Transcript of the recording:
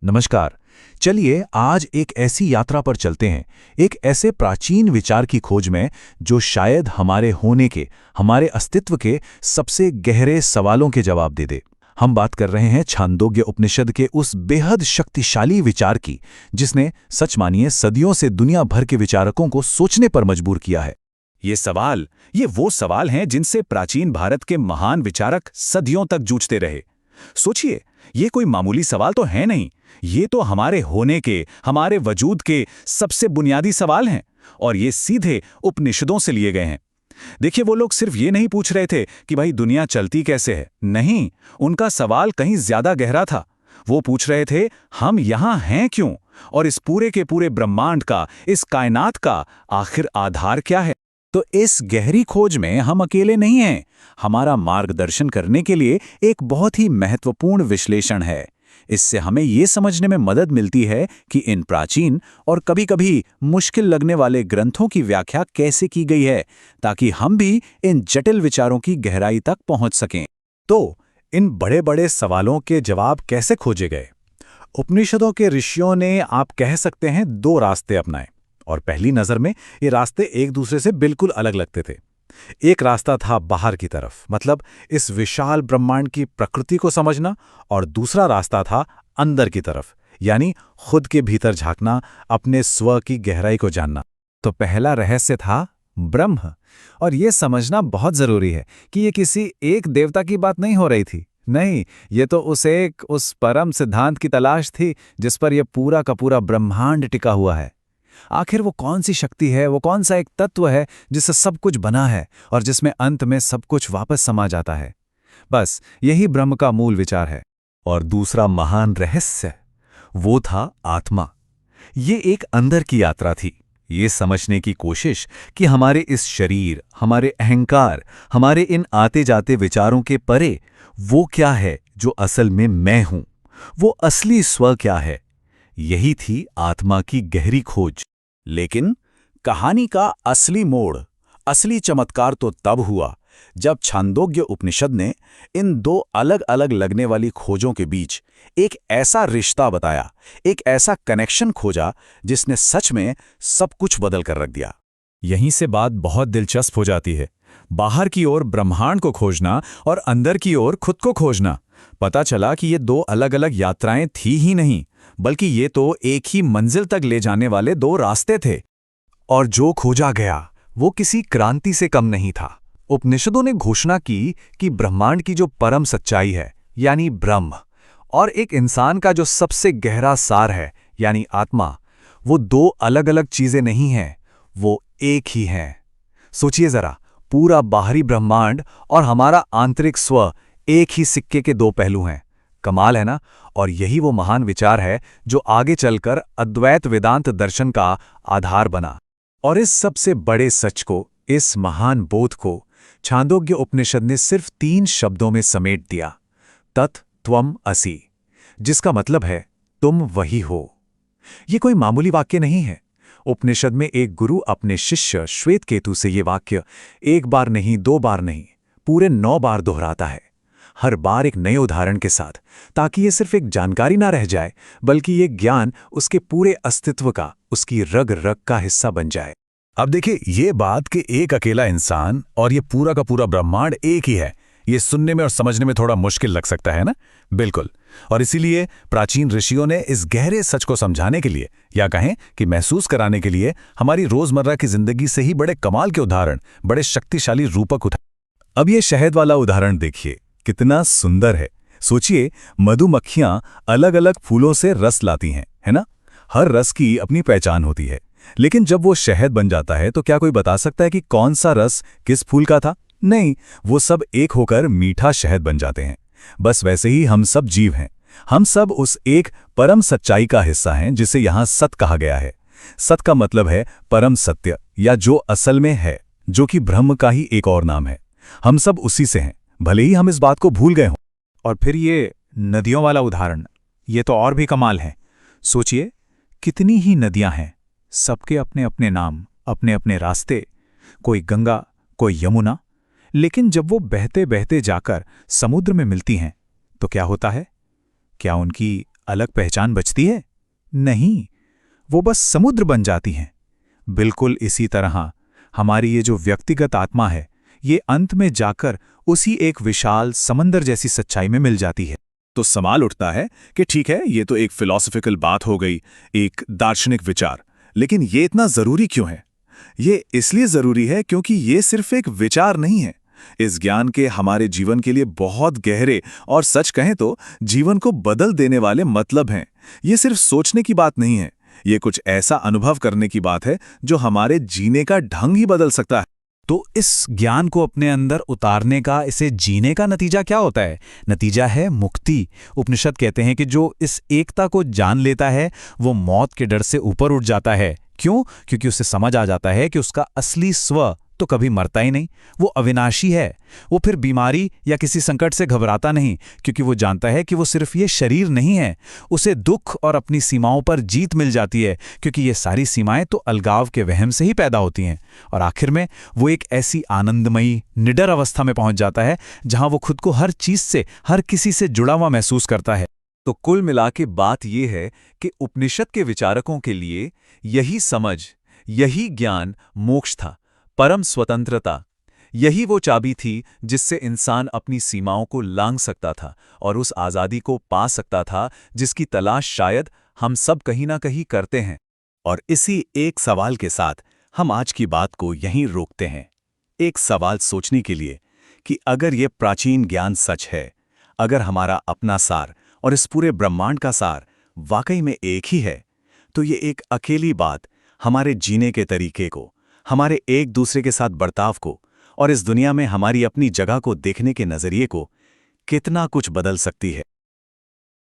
नमस्कार। चलिए आज एक ऐसी यात्रा पर चलते हैं, एक ऐसे प्राचीन विचार की खोज में जो शायद हमारे होने के, हमारे अस्तित्व के सबसे गहरे सवालों के जवाब दे दे। हम बात कर रहे हैं छांदोग्य उपनिषद के उस बेहद शक्तिशाली विचार की, जिसने सच मानिए सदियों से दुनिया भर के विचारकों को सोचने पर मजबूर किया है। ये वो सवाल हैं जिनसे प्राचीन भारत के महान विचारक सदियों तक जूझते रहे। सोचिए, ये कोई मामूली सवाल तो है नहीं, ये तो हमारे होने के, हमारे वजूद के सबसे बुनियादी सवाल हैं, और ये सीधे उपनिषदों से लिए गए हैं। देखिए, वो लोग सिर्फ ये नहीं पूछ रहे थे कि भाई दुनिया चलती कैसे है। नहीं, उनका सवाल कहीं ज्यादा गहरा था। वो पूछ रहे थे, हम यहां हैं क्यों, और इस पूरे के पूरे ब्रह्मांड का, इस कायनात का आखिर आधार क्या है। तो इस गहरी खोज में हम अकेले नहीं हैं। हमारा मार्गदर्शन करने के लिए एक बहुत ही महत्वपूर्ण विश्लेषण है। इससे हमें ये समझने में मदद मिलती है कि इन प्राचीन और कभी-कभी मुश्किल लगने वाले ग्रंथों की व्याख्या कैसे की गई है, ताकि हम भी इन जटिल विचारों की गहराई तक पहुंच सकें। तो इन बड़े-बड़े सवालों के जवाब कैसे खोजे गए? उपनिषदों के ऋषियों ने, आप कह सकते हैं, दो रास्ते अपनाए, और पहली नजर में ये रास्ते एक दूसरे से बिल्कुल अलग लगते थे। एक रास्ता था बाहर की तरफ, मतलब इस विशाल ब्रह्मांड की प्रकृति को समझना, और दूसरा रास्ता था अंदर की तरफ, यानी खुद के भीतर झांकना, अपने स्व की गहराई को जानना। तो पहला रहस्य था ब्रह्म, और ये समझना बहुत जरूरी है कि ये किसी एक देवता की बात नहीं हो रही थी। नहीं, ये तो उस परम सिद्धांत की तलाश थी जिस पर यह पूरा का पूरा ब्रह्मांड टिका हुआ है। आखिर वो कौन सी शक्ति है, वो कौन सा एक तत्व है जिससे सब कुछ बना है और जिसमें अंत में सब कुछ वापस समा जाता है। बस यही ब्रह्म का मूल विचार है। और दूसरा महान रहस्य, वो था आत्मा। ये एक अंदर की यात्रा थी, ये समझने की कोशिश कि हमारे इस शरीर, हमारे अहंकार, हमारे इन आते जाते विचारों के परे वो क्या है जो असल में मैं हूं, वो असली स्व क्या है। यही थी आत्मा की गहरी खोज। लेकिन कहानी का असली मोड़, असली चमत्कार तो तब हुआ जब छांदोग्य उपनिषद ने इन दो अलग अलग लगने वाली खोजों के बीच एक ऐसा रिश्ता बताया, एक ऐसा कनेक्शन खोजा जिसने सच में सब कुछ बदल कर रख दिया। यहीं से बात बहुत दिलचस्प हो जाती है। बाहर की ओर ब्रह्मांड को खोजना और अंदर की ओर खुद को खोजना। पता चला कि ये दो अलग अलग यात्राएं थी ही नहीं, बल्कि ये तो एक ही मंजिल तक ले जाने वाले दो रास्ते थे। और जो खोजा गया वो किसी क्रांति से कम नहीं था। उपनिषदों ने घोषणा की कि ब्रह्मांड की जो परम सच्चाई है, यानी ब्रह्म, और एक इंसान का जो सबसे गहरा सार है, यानी आत्मा, वो दो अलग अलग चीजें नहीं हैं, वो एक ही हैं। सोचिए जरा, पूरा बाहरी ब्रह्मांड और हमारा आंतरिक स्व एक ही सिक्के के दो पहलू हैं। कमाल है ना? और यही वो महान विचार है जो आगे चलकर अद्वैत वेदांत दर्शन का आधार बना। और इस सबसे बड़े सच को, इस महान बोध को छांदोग्य उपनिषद ने सिर्फ 3 शब्दों में समेट दिया, तत् त्वम् असि, जिसका मतलब है तुम वही हो। ये कोई मामूली वाक्य नहीं है। उपनिषद में एक गुरु अपने शिष्य श्वेतकेतु से ये वाक्य एक बार नहीं, 2 बार नहीं, पूरे 9 बार दोहराता है, हर बार एक नए उदाहरण के साथ, ताकि ये सिर्फ एक जानकारी ना रह जाए, बल्कि ये ज्ञान उसके पूरे अस्तित्व का, उसकी रग रग का हिस्सा बन जाए। अब देखिए, ये बात कि एक अकेला इंसान और ये पूरा का पूरा ब्रह्मांड एक ही है, ये सुनने में और समझने में थोड़ा मुश्किल लग सकता है ना? बिल्कुल। और इसीलिए प्राचीन ऋषियों ने इस गहरे सच को समझाने के लिए, या कहें कि महसूस कराने के लिए, हमारी रोजमर्रा की जिंदगी से ही बड़े कमाल के उदाहरण, बड़े शक्तिशाली रूपक उठाए। अब ये शहद वाला उदाहरण देखिए, कितना सुंदर है। सोचिए, मधुमक्खियां अलग अलग फूलों से रस लाती हैं, है ना? हर रस की अपनी पहचान होती है, लेकिन जब वो शहद बन जाता है तो क्या कोई बता सकता है कि कौन सा रस किस फूल का था? नहीं, वो सब एक होकर मीठा शहद बन जाते हैं। बस वैसे ही हम सब जीव हैं। हम सब उस एक परम सच्चाई का हिस्सा हैं जिसे यहाँ सत कहा गया है। सत का मतलब है परम सत्य, या जो असल में है, जो कि ब्रह्म का ही एक और नाम है। हम सब उसी से हैं, भले ही हम इस बात को भूल गए हों। और फिर ये नदियों वाला उदाहरण, ये तो और भी कमाल है। सोचिए, कितनी ही नदियां हैं, सबके अपने अपने नाम, अपने अपने रास्ते, कोई गंगा, कोई यमुना, लेकिन जब वो बहते बहते जाकर समुद्र में मिलती हैं तो क्या होता है? क्या उनकी अलग पहचान बचती है? नहीं, वो बस समुद्र बन जाती हैं। बिल्कुल इसी तरह हमारी ये जो व्यक्तिगत आत्मा है, ये अंत में जाकर उसी एक विशाल समंदर जैसी सच्चाई में मिल जाती है। तो सवाल उठता है कि ठीक है, ये तो एक फिलॉसफिकल बात हो गई, एक दार्शनिक विचार, लेकिन ये इतना जरूरी क्यों है? ये इसलिए जरूरी है क्योंकि ये सिर्फ एक विचार नहीं है। इस ज्ञान के हमारे जीवन के लिए बहुत गहरे और सच कहें तो जीवन को बदल देने वाले मतलब हैं। ये सिर्फ सोचने की बात नहीं है, ये कुछ ऐसा अनुभव करने की बात है जो हमारे जीने का ढंग ही बदल सकता है। तो इस ज्ञान को अपने अंदर उतारने का, इसे जीने का नतीजा क्या होता है? नतीजा है मुक्ति। उपनिषद कहते हैं कि जो इस एकता को जान लेता है वो मौत के डर से ऊपर उठ जाता है। क्यों? क्योंकि उसे समझ आ जाता है कि उसका असली स्व तो कभी मरता ही नहीं, वो अविनाशी है। वो फिर बीमारी या किसी संकट से घबराता नहीं, क्योंकि वो जानता है कि वो सिर्फ ये शरीर नहीं है। उसे दुख और अपनी सीमाओं पर जीत मिल जाती है, क्योंकि ये सारी सीमाएं तो अलगाव के वहम से ही पैदा होती हैं। और आखिर में वो एक ऐसी आनंदमयी, निडर अवस्था में पहुंच जाता है जहां वो खुद को हर चीज से, हर किसी से जुड़ा हुआ महसूस करता है। तो कुल मिला के बात यह है कि उपनिषद के विचारकों के लिए यही समझ, यही ज्ञान मोक्ष था, परम स्वतंत्रता। यही वो चाबी थी जिससे इंसान अपनी सीमाओं को लांघ सकता था और उस आज़ादी को पा सकता था जिसकी तलाश शायद हम सब कहीं ना कहीं करते हैं। और इसी एक सवाल के साथ हम आज की बात को यहीं रोकते हैं। एक सवाल सोचने के लिए कि अगर ये प्राचीन ज्ञान सच है, अगर हमारा अपना सार और इस पूरे ब्रह्मांड का सार वाकई में एक ही है, तो ये एक अकेली बात हमारे जीने के तरीके को, हमारे एक दूसरे के साथ बर्ताव को और इस दुनिया में हमारी अपनी जगह को देखने के नजरिए को कितना कुछ बदल सकती है।